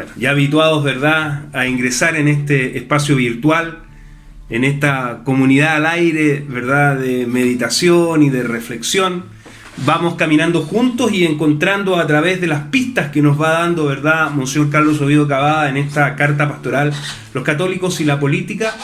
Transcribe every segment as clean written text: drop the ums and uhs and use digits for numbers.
Bueno, ya habituados, ¿verdad?, a ingresar en este espacio virtual, en esta comunidad al aire, ¿verdad?, de meditación y de reflexión. Vamos caminando juntos y encontrando a través de las pistas que nos va dando, ¿verdad?, Monseñor Carlos Oviedo Cavada en esta carta pastoral, Los católicos y la política,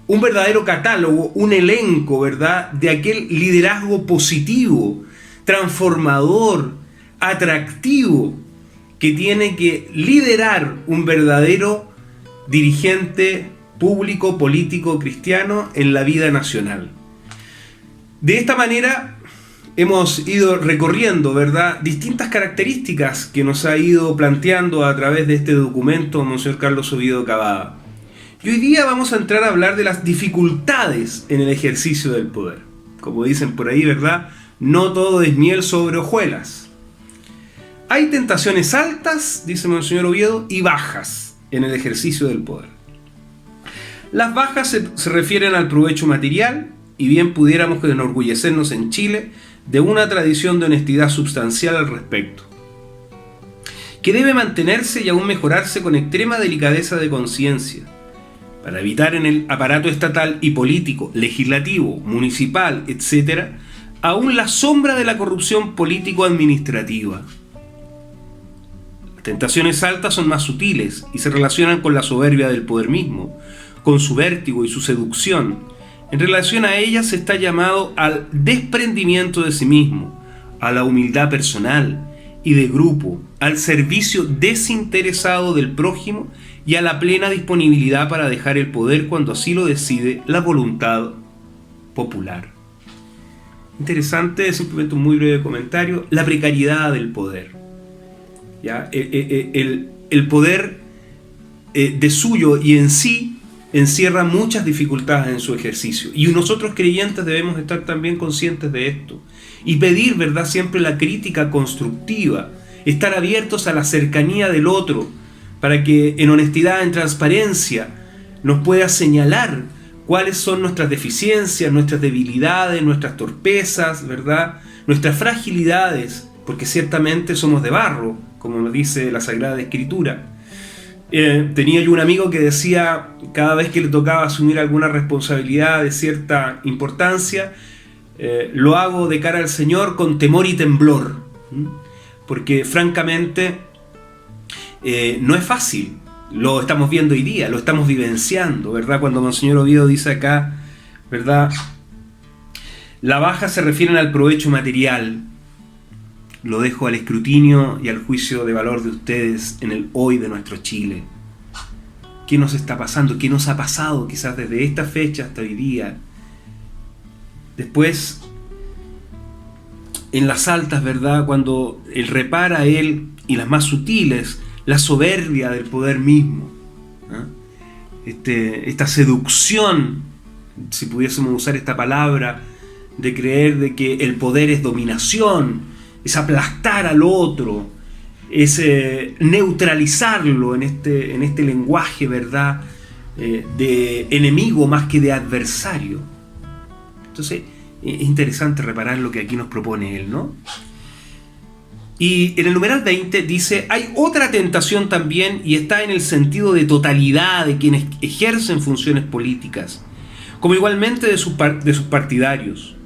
un verdadero catálogo, un elenco, ¿verdad?, de aquel liderazgo positivo, transformador, atractivo, que tiene que liderar un verdadero dirigente público, político, cristiano en la vida nacional. De esta manera hemos ido recorriendo, ¿verdad?, distintas características que nos ha ido planteando a través de este documento Monseñor Carlos Oviedo Cavada. Y hoy día vamos a entrar a hablar de las dificultades en el ejercicio del poder. Como dicen por ahí, ¿verdad?, no todo es miel sobre hojuelas. Hay tentaciones altas, dice Monseñor Oviedo, y bajas en el ejercicio del poder. Las bajas se refieren al provecho material, y bien pudiéramos enorgullecernos en Chile de una tradición de honestidad sustancial al respecto, que debe mantenerse y aún mejorarse con extrema delicadeza de conciencia, para evitar en el aparato estatal y político, legislativo, municipal, etc., aún la sombra de la corrupción político-administrativa. Tentaciones altas son más sutiles y se relacionan con la soberbia del poder mismo, con su vértigo y su seducción. En relación a ellas se está llamado al desprendimiento de sí mismo, a la humildad personal y de grupo, al servicio desinteresado del prójimo y a la plena disponibilidad para dejar el poder cuando así lo decide la voluntad popular. Interesante, simplemente un muy breve comentario, la precariedad del poder. ¿Ya? El poder de suyo y en sí encierra muchas dificultades en su ejercicio, y nosotros creyentes debemos estar también conscientes de esto y pedir, ¿verdad?, siempre la crítica constructiva, estar abiertos a la cercanía del otro para que en honestidad, en transparencia, nos pueda señalar cuáles son nuestras deficiencias, nuestras debilidades, nuestras torpezas, ¿verdad?, nuestras fragilidades, porque ciertamente somos de barro, como nos dice la Sagrada Escritura. Tenía yo un amigo que decía, cada vez que le tocaba asumir alguna responsabilidad de cierta importancia, lo hago de cara al Señor con temor y temblor, porque francamente no es fácil. Lo estamos viendo hoy día, lo estamos vivenciando, ¿verdad? Cuando Monseñor Oviedo dice acá, ¿verdad?, la baja se refieren al provecho material. Lo dejo al escrutinio y al juicio de valor de ustedes en el hoy de nuestro Chile. ¿Qué nos está pasando? ¿Qué nos ha pasado quizás desde esta fecha hasta hoy día? Después, en las altas, ¿verdad?, cuando él repara a él, y las más sutiles, la soberbia del poder mismo, ¿eh? Esta seducción, si pudiésemos usar esta palabra, de creer de que el poder es dominación, es aplastar al otro, es neutralizarlo en este lenguaje, ¿verdad?, de enemigo más que de adversario. Entonces, es interesante reparar lo que aquí nos propone él, ¿no? Y en el numeral 20 dice, hay otra tentación también, y está en el sentido de totalidad de quienes ejercen funciones políticas, como igualmente de sus partidarios.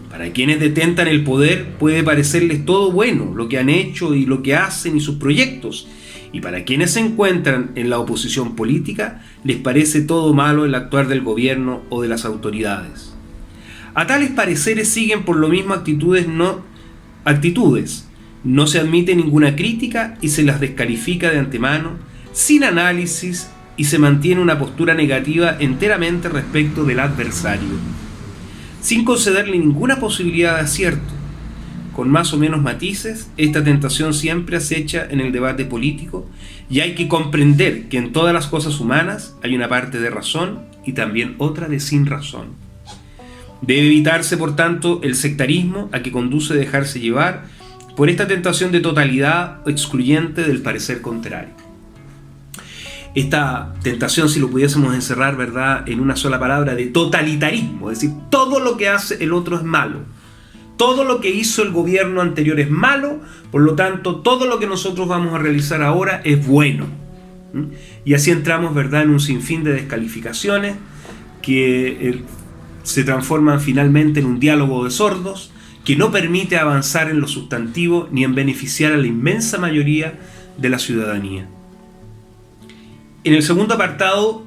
Para quienes detentan el poder puede parecerles todo bueno lo que han hecho y lo que hacen y sus proyectos, y para quienes se encuentran en la oposición política les parece todo malo el actuar del gobierno o de las autoridades. A tales pareceres siguen por lo mismo actitudes, no se admite ninguna crítica y se las descalifica de antemano, sin análisis, y se mantiene una postura negativa enteramente respecto del adversario, sin concederle ninguna posibilidad de acierto. Con más o menos matices, esta tentación siempre acecha en el debate político, y hay que comprender que en todas las cosas humanas hay una parte de razón y también otra de sin razón. Debe evitarse, por tanto, el sectarismo a que conduce dejarse llevar por esta tentación de totalidad excluyente del parecer contrario. Esta tentación, si lo pudiésemos encerrar, ¿verdad?, en una sola palabra, de totalitarismo, es decir, todo lo que hace el otro es malo, todo lo que hizo el gobierno anterior es malo, por lo tanto todo lo que nosotros vamos a realizar ahora es bueno. ¿Mm? Y así entramos, ¿verdad?, en un sinfín de descalificaciones que se transforman finalmente en un diálogo de sordos que no permite avanzar en lo sustantivo ni en beneficiar a la inmensa mayoría de la ciudadanía. En el segundo apartado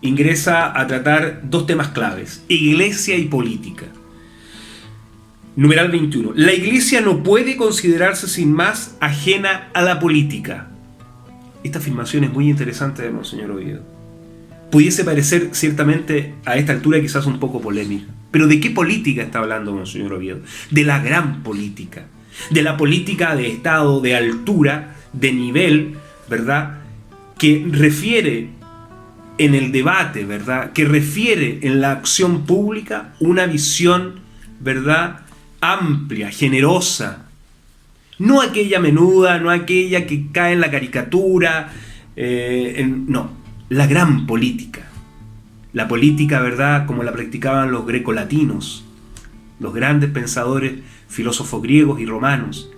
ingresa a tratar dos temas claves: iglesia y política. Numeral 21. La iglesia no puede considerarse sin más ajena a la política. Esta afirmación es muy interesante de Monseñor Oviedo. Pudiese parecer ciertamente a esta altura quizás un poco polémica. Pero ¿de qué política está hablando Monseñor Oviedo? De la gran política. De la política de Estado, de altura, de nivel, ¿verdad?, que refiere en el debate, ¿verdad?, que refiere en la acción pública una visión, ¿verdad?, amplia, generosa. No aquella menuda, no aquella que cae en la caricatura, no, la gran política. La política, ¿verdad?, como la practicaban los grecolatinos, los grandes pensadores, filósofos griegos y romanos.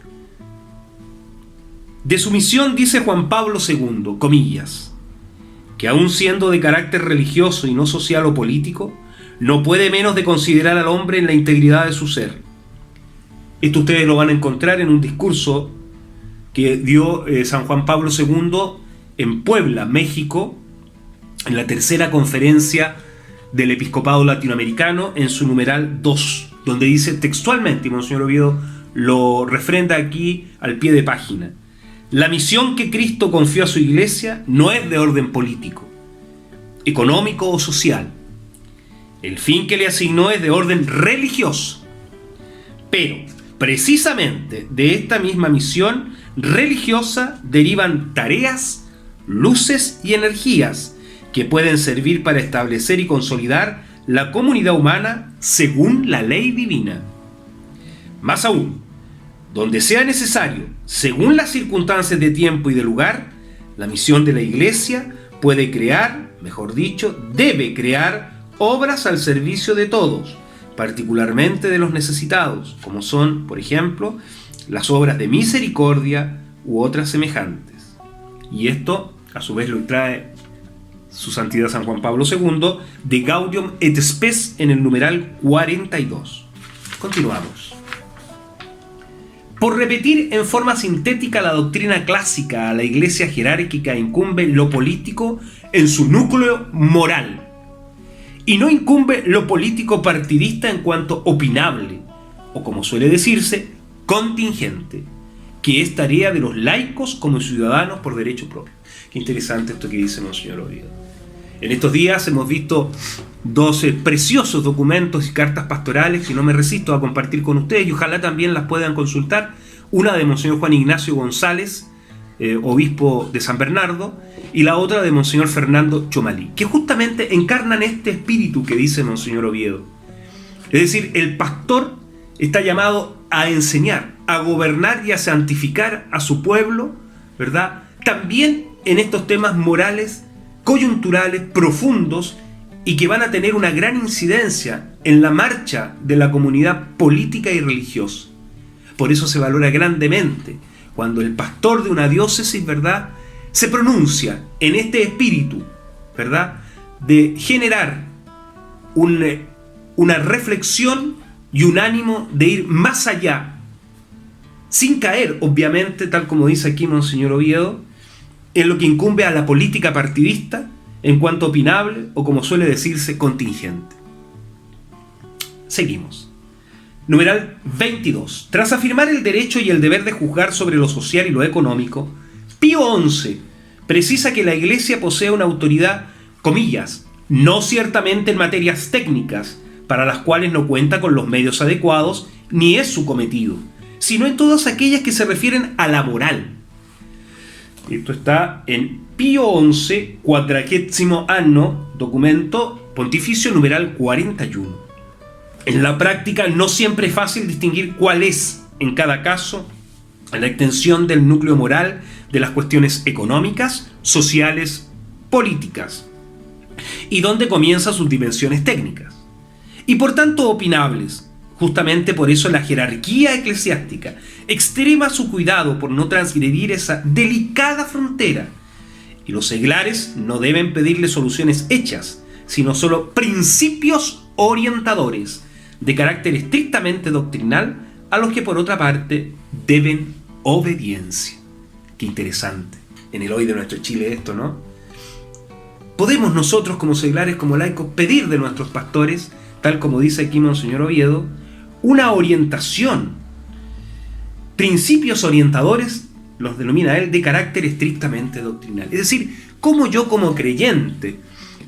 De su misión dice Juan Pablo II, comillas, que aun siendo de carácter religioso y no social o político, no puede menos de considerar al hombre en la integridad de su ser. Esto ustedes lo van a encontrar en un discurso que dio San Juan Pablo II en Puebla, México, en la tercera conferencia del Episcopado Latinoamericano, en su numeral 2, donde dice textualmente, y Monseñor Oviedo lo refrenda aquí al pie de página: la misión que Cristo confió a su iglesia no es de orden político, económico o social. El fin que le asignó es de orden religioso. Pero, precisamente de esta misma misión religiosa derivan tareas, luces y energías que pueden servir para establecer y consolidar la comunidad humana según la ley divina. Más aún, donde sea necesario, según las circunstancias de tiempo y de lugar, la misión de la Iglesia puede crear, mejor dicho, debe crear obras al servicio de todos, particularmente de los necesitados, como son, por ejemplo, las obras de misericordia u otras semejantes. Y esto, a su vez, lo trae su Santidad San Juan Pablo II de Gaudium et Spes en el numeral 42. Continuamos. Por repetir en forma sintética la doctrina clásica, a la Iglesia jerárquica incumbe lo político en su núcleo moral, y no incumbe lo político partidista en cuanto opinable, o como suele decirse, contingente, que es tarea de los laicos como ciudadanos por derecho propio. Qué interesante esto que dice Monseñor Oviedo. En estos días hemos visto 12 preciosos documentos y cartas pastorales que no me resisto a compartir con ustedes y ojalá también las puedan consultar. Una de Monseñor Juan Ignacio González, obispo de San Bernardo, y la otra de Monseñor Fernando Chomalí, que justamente encarnan este espíritu que dice Monseñor Oviedo. Es decir, el pastor está llamado a enseñar, a gobernar y a santificar a su pueblo, ¿verdad?, también en estos temas morales, coyunturales, profundos, y que van a tener una gran incidencia en la marcha de la comunidad política y religiosa. Por eso se valora grandemente cuando el pastor de una diócesis, ¿verdad?, se pronuncia en este espíritu, ¿verdad?, de generar una reflexión y un ánimo de ir más allá, sin caer, obviamente, tal como dice aquí Monseñor Oviedo, en lo que incumbe a la política partidista en cuanto opinable o, como suele decirse, contingente. Seguimos. Numeral 22. Tras afirmar el derecho y el deber de juzgar sobre lo social y lo económico, Pío XI precisa que la Iglesia posee una autoridad, comillas, no ciertamente en materias técnicas, para las cuales no cuenta con los medios adecuados, ni es su cometido, sino en todas aquellas que se refieren a la moral. Esto está en Pío XI, 40º anno, documento pontificio numeral 41. En la práctica no siempre es fácil distinguir cuál es, en cada caso, la extensión del núcleo moral de las cuestiones económicas, sociales, políticas, y dónde comienzan sus dimensiones técnicas, y por tanto opinables. Justamente por eso la jerarquía eclesiástica extrema su cuidado por no transgredir esa delicada frontera Y los seglares no deben pedirle soluciones hechas, sino solo principios orientadores de carácter estrictamente doctrinal, a los que por otra parte deben obediencia. Qué interesante, en el hoy de nuestro Chile esto, ¿no? Podemos nosotros como seglares, como laicos, pedir de nuestros pastores, tal como dice aquí Monseñor Oviedo, una orientación, principios orientadores, los denomina él, de carácter estrictamente doctrinal. Es decir, como yo como creyente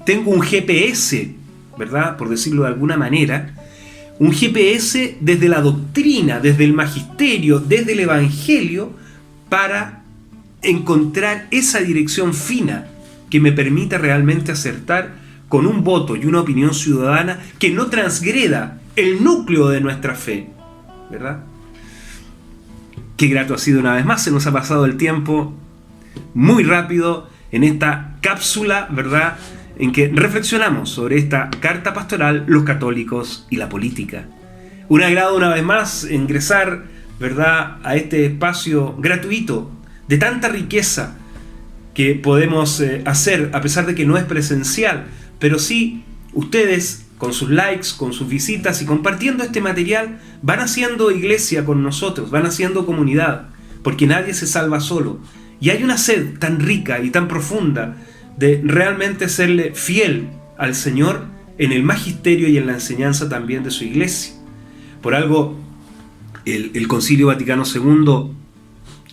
tengo un GPS, ¿verdad? Por decirlo de alguna manera, un GPS desde la doctrina, desde el magisterio, desde el evangelio, para encontrar esa dirección fina que me permita realmente acertar con un voto y una opinión ciudadana que no transgreda el núcleo de nuestra fe, ¿verdad? Qué grato ha sido una vez más, se nos ha pasado el tiempo muy rápido en esta cápsula, ¿verdad?, en que reflexionamos sobre esta carta pastoral, los católicos y la política. Un agrado una vez más ingresar, ¿verdad?, a este espacio gratuito de tanta riqueza que podemos hacer, a pesar de que no es presencial, pero sí ustedes con sus likes, con sus visitas y compartiendo este material van haciendo iglesia con nosotros, van haciendo comunidad, porque nadie se salva solo. Y hay una sed tan rica y tan profunda de realmente serle fiel al Señor en el magisterio y en la enseñanza también de su iglesia. Por algo, el Concilio Vaticano II,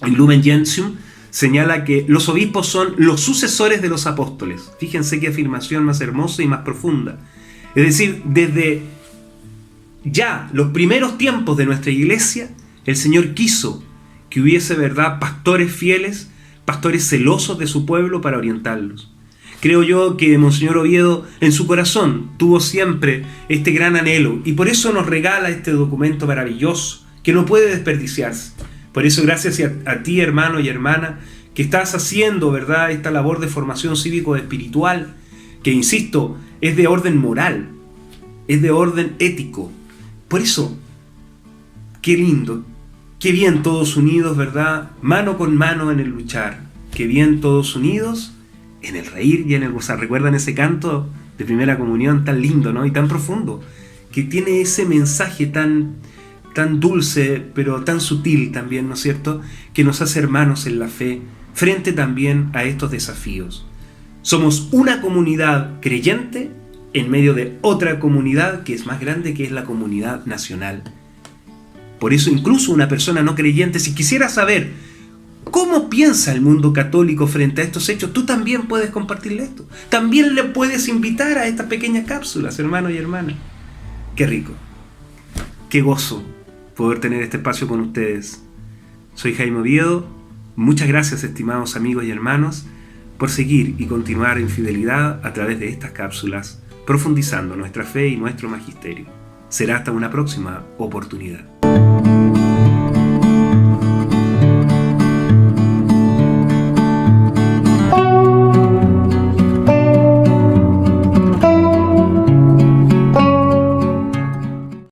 en Lumen Gentium, señala que los obispos son los sucesores de los apóstoles. Fíjense qué afirmación más hermosa y más profunda. Es decir, desde ya los primeros tiempos de nuestra iglesia, el Señor quiso que hubiese, ¿verdad?, pastores fieles, pastores celosos de su pueblo para orientarlos. Creo yo que Monseñor Oviedo en su corazón tuvo siempre este gran anhelo y por eso nos regala este documento maravilloso que no puede desperdiciarse. Por eso gracias a ti, hermano y hermana, que estás haciendo, ¿verdad?, esta labor de formación cívico-espiritual, que insisto, es de orden moral, es de orden ético. Por eso, qué lindo, qué bien todos unidos, ¿verdad?, mano con mano en el luchar, qué bien todos unidos en el reír y en el gozar. ¿Recuerdan ese canto de primera comunión tan lindo, ¿no?, y tan profundo, que tiene ese mensaje tan dulce, pero tan sutil también, ¿no es cierto?, que nos hace hermanos en la fe, frente también a estos desafíos. Somos una comunidad creyente en medio de otra comunidad que es más grande, que es la comunidad nacional. Por eso incluso una persona no creyente, si quisiera saber cómo piensa el mundo católico frente a estos hechos, tú también puedes compartirle esto. También le puedes invitar a estas pequeñas cápsulas, hermano y hermana. Qué rico, qué gozo poder tener este espacio con ustedes. Soy Jaime Oviedo. Muchas gracias, estimados amigos y hermanos, por seguir y continuar en fidelidad a través de estas cápsulas, profundizando nuestra fe y nuestro magisterio. Será hasta una próxima oportunidad.